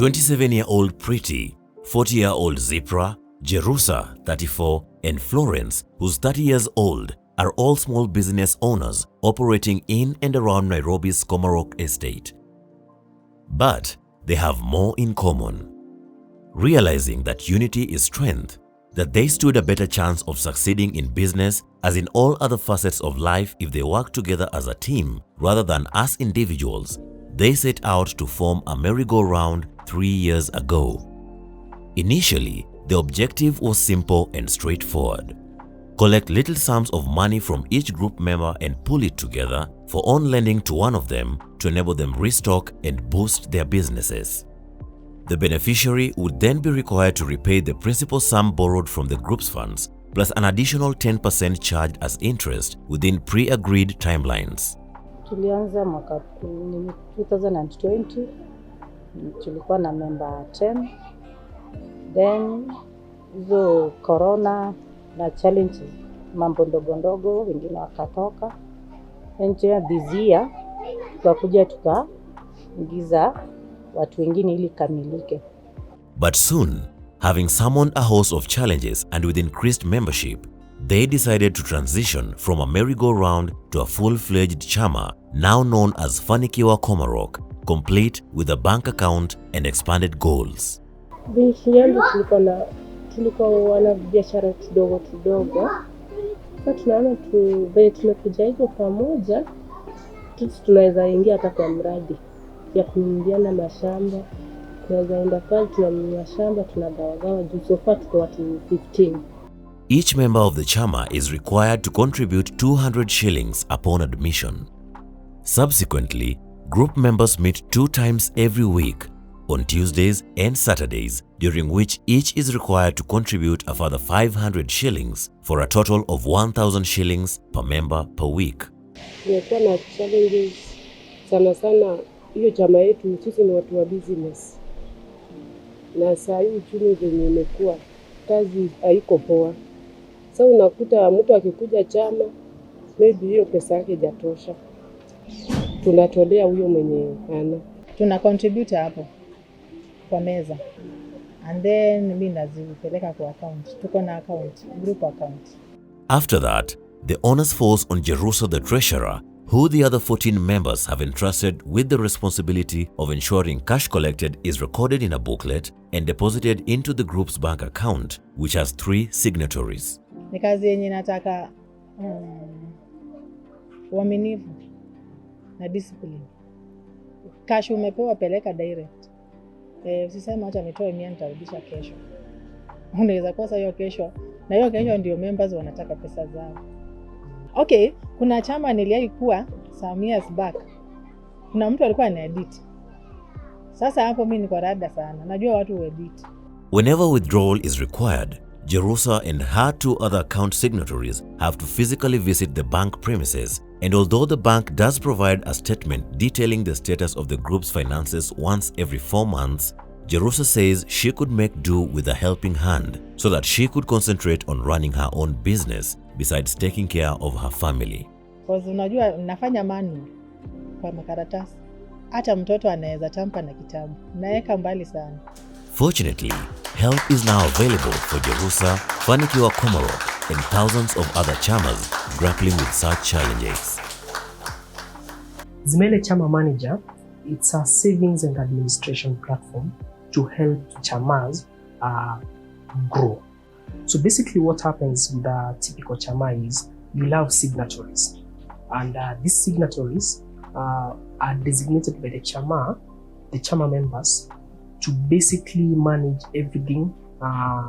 27-year-old Pretty, 40-year-old Zipra, Jerusa, 34, and Florence, who's 30 years old, are all small business owners operating in and around Nairobi's Komarok estate. But they have more in common. Realizing that unity is strength, that they stood a better chance of succeeding in business as in all other facets of life if they work together as a team rather than as individuals, they set out to form a merry-go-round 3 years ago. Initially, the objective was simple and straightforward. Collect little sums of money from each group member and pull it together for on-lending to one of them to enable them restock and boost their businesses. The beneficiary would then be required to repay the principal sum borrowed from the group's funds, plus an additional 10% charged as interest within pre-agreed timelines. Tulianza mwaka 2020, tulikuwa na member 10. Then hizo corona na challenges, mambo ndogo ndogo, wengine wakatoka. Enje this year tukakuja tukaingiza watu wengine ili kamilike. But soon, having summoned a host of challenges and with increased membership, they decided to transition from a merry-go-round to a full-fledged Chama, now known as Fanikiwa Komarok, complete with a bank account and expanded goals. Binkiandu tulikuwa wana biashara kidogo. Sasa tunaona tumekuja hivyo pamoja, tunaweza ingia hata kwa mradi ya kuingiana mashamba. Tunaweza enda pale tunanunua shamba tunagawa juu sofa tuko watu 15. Each member of the Chama is required to contribute 200 shillings upon admission. Subsequently, group members meet 2 times every week, on Tuesdays and Saturdays, during which each is required to contribute a further 500 shillings for a total of 1,000 shillings per member per week. Tumekuwa na challenges sana. Hiyo chama yetu sisi ni watu wa business. Na saa hii uchumi venye imekuwa, kazi haiko poa. Sasa unakuta mtu akikuja chama, maybe hiyo pesa yake hajatosha. Tunatolea huyo mwenye ana. Tuna contribute hapo kwa meza. And then mimi nazipeleka kwa account. Tuko na account, group account. After that, the onus falls on Jerusa the treasurer, who the other 14 members have entrusted with the responsibility of ensuring cash collected is recorded in a booklet and deposited into the group's bank account, which has 3 signatories. Ni kazi yenye nataka uaminifu na discipline. Cash umepewa peleka direct. Usiseme acha nitoe mimi nitarudisha kesho. Unaweza kosa hiyo kesho, na hiyo kesho ndio members wanataka pesa zao. Okay, kuna chama niliaikuwa some years back. Kuna mtu alikuwa anaedit. Sasa hapo mimi niko rada sana. Najua watu edit. Whenever withdrawal is required, Jerusa and her 2 other account signatories have to physically visit the bank premises, and although the bank does provide a statement detailing the status of the group's finances once every 4 months, Jerusa says she could make do with a helping hand so that she could concentrate on running her own business besides taking care of her family. Because unajua nafanya manual kwa makaratasi. Hata mtoto anaweza tampa na kitabu. Naeka mbali sana. Fortunately, help is now available for Jerusa, Fanikiwa Komarok, and thousands of other chamas grappling with such challenges. ChamaManager, it's a savings and administration platform to help chamas grow. So basically what happens with a typical chama is you'll have signatories, and these signatories are designated by the chama members to basically manage everything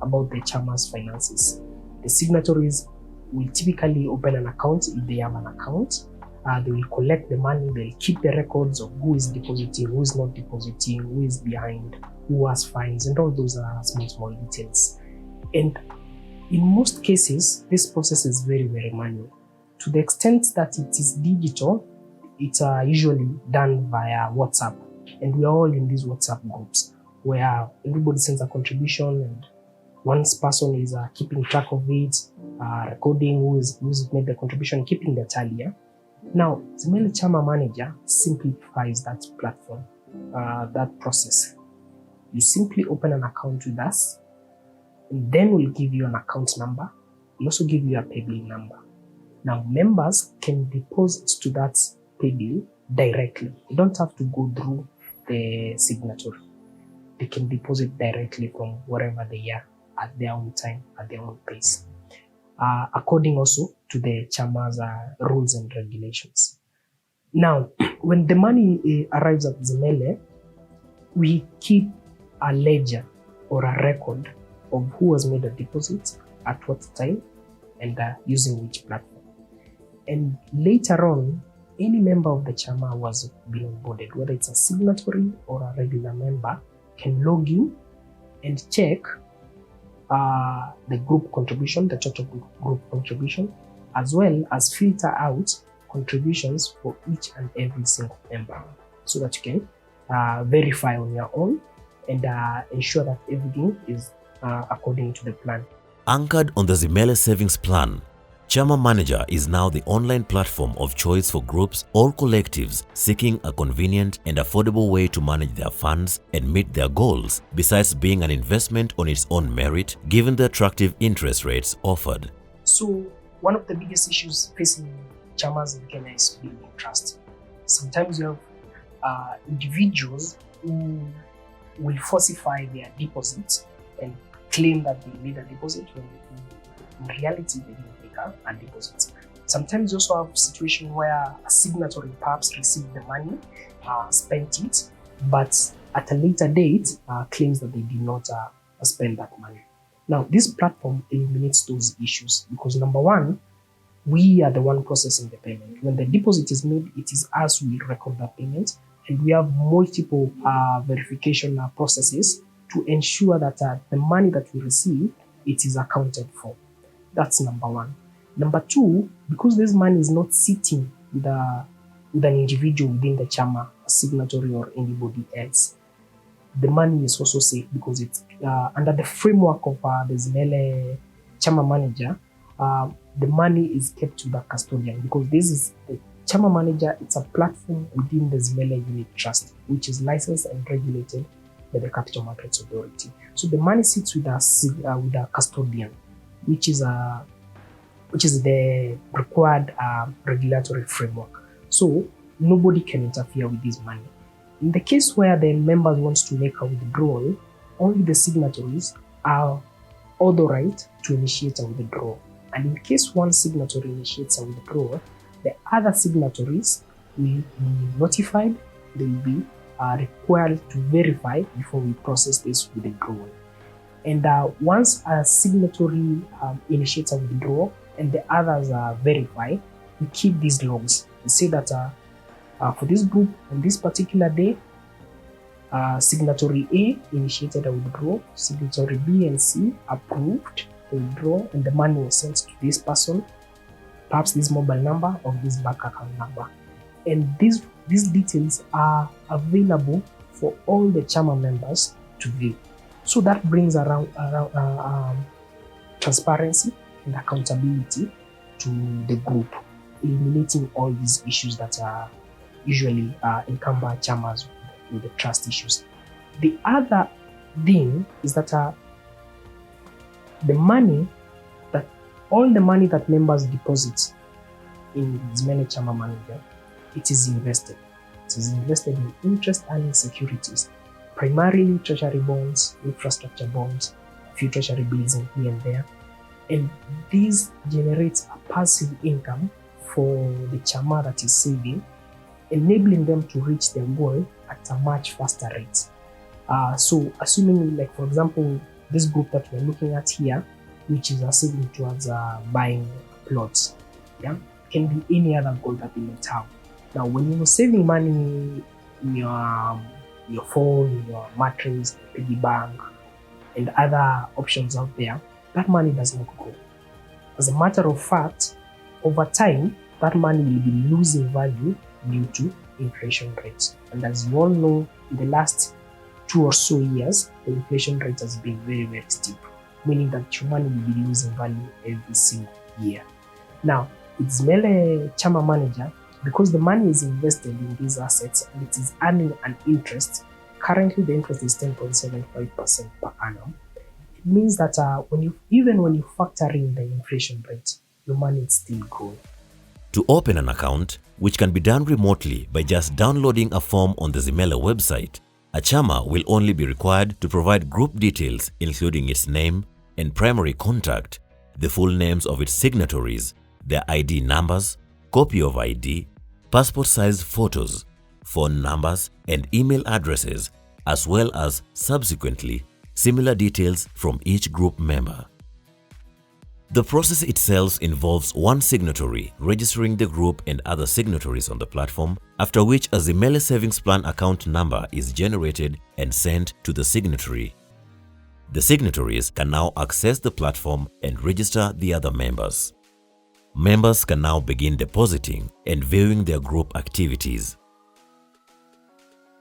about the chama's finances. The signatories will typically open an account if they have an account. They will collect the money, they'll keep the records of who is depositing, who is not depositing, who is behind, who has fines, and all those are small details. And in most cases, this process is very manual. To the extent that it is digital, it's usually done via WhatsApp. And we are all in these WhatsApp groups where everybody sends a contribution and one person is keeping track of it, recording who's made the contribution, keeping the tally. Now, ChamaManager simplifies that platform, that process. You simply open an account with us, and then we'll give you an account number. We'll also give you a pay bill number. Now, members can deposit to that pay bill directly. You don't have to go through the signatory. They can deposit directly from wherever they are at their own time, at their own pace, according also to the Chama's rules and regulations. Now, when the money arrives at Zimele, we keep a ledger or a record of who has made a deposit, at what time, and using which platform. And later on, any member of the Chama who has been onboarded, whether it's a signatory or a regular member, can log in and check the group contribution, the total group contribution, as well as filter out contributions for each and every single member, so that you can verify on your own and ensure that everything is according to the plan. Anchored on the Zimele Savings Plan, ChamaManager is now the online platform of choice for groups or collectives seeking a convenient and affordable way to manage their funds and meet their goals, besides being an investment on its own merit, given the attractive interest rates offered. So, one of the biggest issues facing Chamas in Kenya is building trust. Sometimes you have individuals who will falsify their deposits and claim that they made a deposit when in reality they didn't make a deposit. Sometimes you also have a situation where a signatory perhaps received the money, spent it, but at a later date claims that they did not spend that money. Now, this platform eliminates those issues because, number one, we are the one processing the payment. When the deposit is made, it is us who record the payment, and we have multiple verification processes to ensure that the money that we receive, it is accounted for. That's number one. Number two, because this money is not sitting with an individual within the Chama, a signatory or anybody else, the money is also safe because it's under the framework of the Zimele ChamaManager. The money is kept to the custodian because this is the ChamaManager. It's a platform within the Zimele Unit Trust, which is licensed and regulated by the Capital Markets Authority. So the money sits with a custodian, which is the required regulatory framework. So nobody can interfere with this money. In the case where the members wants to make a withdrawal, only the signatories are authorized to initiate a withdrawal. And in case one signatory initiates a withdrawal, the other signatories will be notified. They will be required to verify before we process this withdrawal. And once a signatory initiates a withdrawal and the others verify, we keep these logs. We say that for this group on this particular day, signatory A initiated a withdrawal, signatory B and C approved the withdrawal, and the money was sent to this person, perhaps this mobile number or this bank account number. And these details are available for all the Chama members to view. So that brings around transparency and accountability to the group, eliminating all these issues that are usually encumber Chamas with the trust issues. The other thing is that all the money that members deposit in Zimele ChamaManager, it is invested. It is invested in interest-earning securities, primarily treasury bonds, infrastructure bonds, a few treasury bills in here and there. And this generates a passive income for the Chama that is saving, enabling them to reach their goal at a much faster rate. So assuming, like, for example, this group that we're looking at here, which is saving towards buying plots, yeah, can be any other goal that they might have. Now, when you're saving money in your phone, in your mattress, piggy bank, and other options out there, that money does not grow. As a matter of fact, over time, that money will be losing value due to inflation rates. And as you all know, in the last 2 or so years, the inflation rate has been very, very steep, meaning that your money will be losing value every single year. Now, with Zimele ChamaManager, because the money is invested in these assets and it is earning an interest currently the interest is 10.75% per annum. It means that even when you factor in the inflation rate, your money is still growing. To open an account, which can be done remotely by just downloading a form on the Zimele website, a Chama will only be required to provide group details including its name and primary contact, the full names of its signatories, their ID numbers, copy of ID, passport-sized photos, phone numbers and email addresses, as well as, subsequently, similar details from each group member. The process itself involves one signatory registering the group and other signatories on the platform, after which a Zimele Savings Plan account number is generated and sent to the signatory. The signatories can now access the platform and register the other members. Members can now begin depositing and viewing their group activities.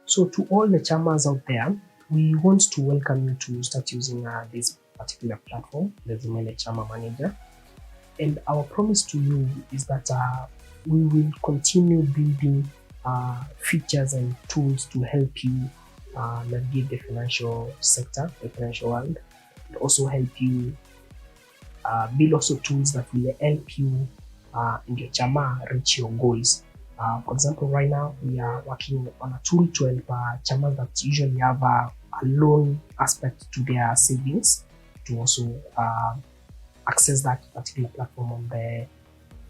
So to all the Chamas out there, we want to welcome you to start using this particular platform, the Zimele ChamaManager. And our promise to you is that we will continue building features and tools to help you navigate the financial sector, the financial world, and also help you build also tools that will help you in your Chama reach your goals. For example, right now we are working on a tool to help Chamas that usually have a loan aspect to their savings to also access that particular platform on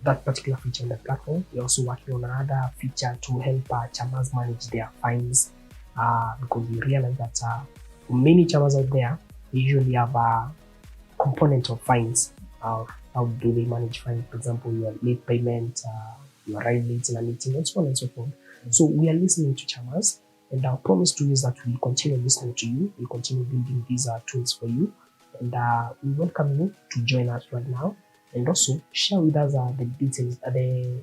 that particular feature on the platform. We're also working on another feature to help Chamas manage their fines because we realize that for many Chamas out there, they usually have a component of fines. How do they manage fines? For example, your late payment, you arrive late in a meeting, and so on and so forth. So we are listening to Chamas, and our promise to you is that we'll continue listening to you. We'll continue building these tools for you, and we welcome you to join us right now, and also share with us the details, the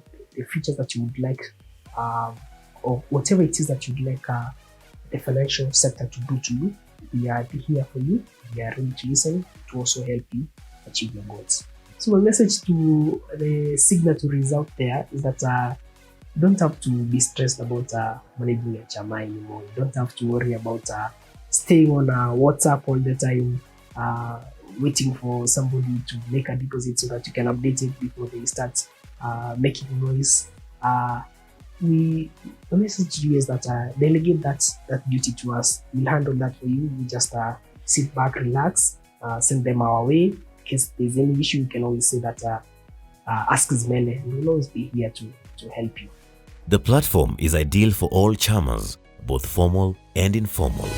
features that you would like, or whatever it is that you'd like the financial sector to do to you. We are here for you. We are ready to listen to also help you achieve your goals. So my message to the signatories out there is that you don't have to be stressed about managing your Chama anymore. You don't have to worry about staying on WhatsApp all the time, waiting for somebody to make a deposit so that you can update it before they start making noise. The message to you is that delegate that duty to us. We'll handle that for you. We just sit back, relax, send them our way. In case there's any issue, you can always say that ask Zimele, and we'll always be here to help you. The platform is ideal for all Chamas, both formal and informal.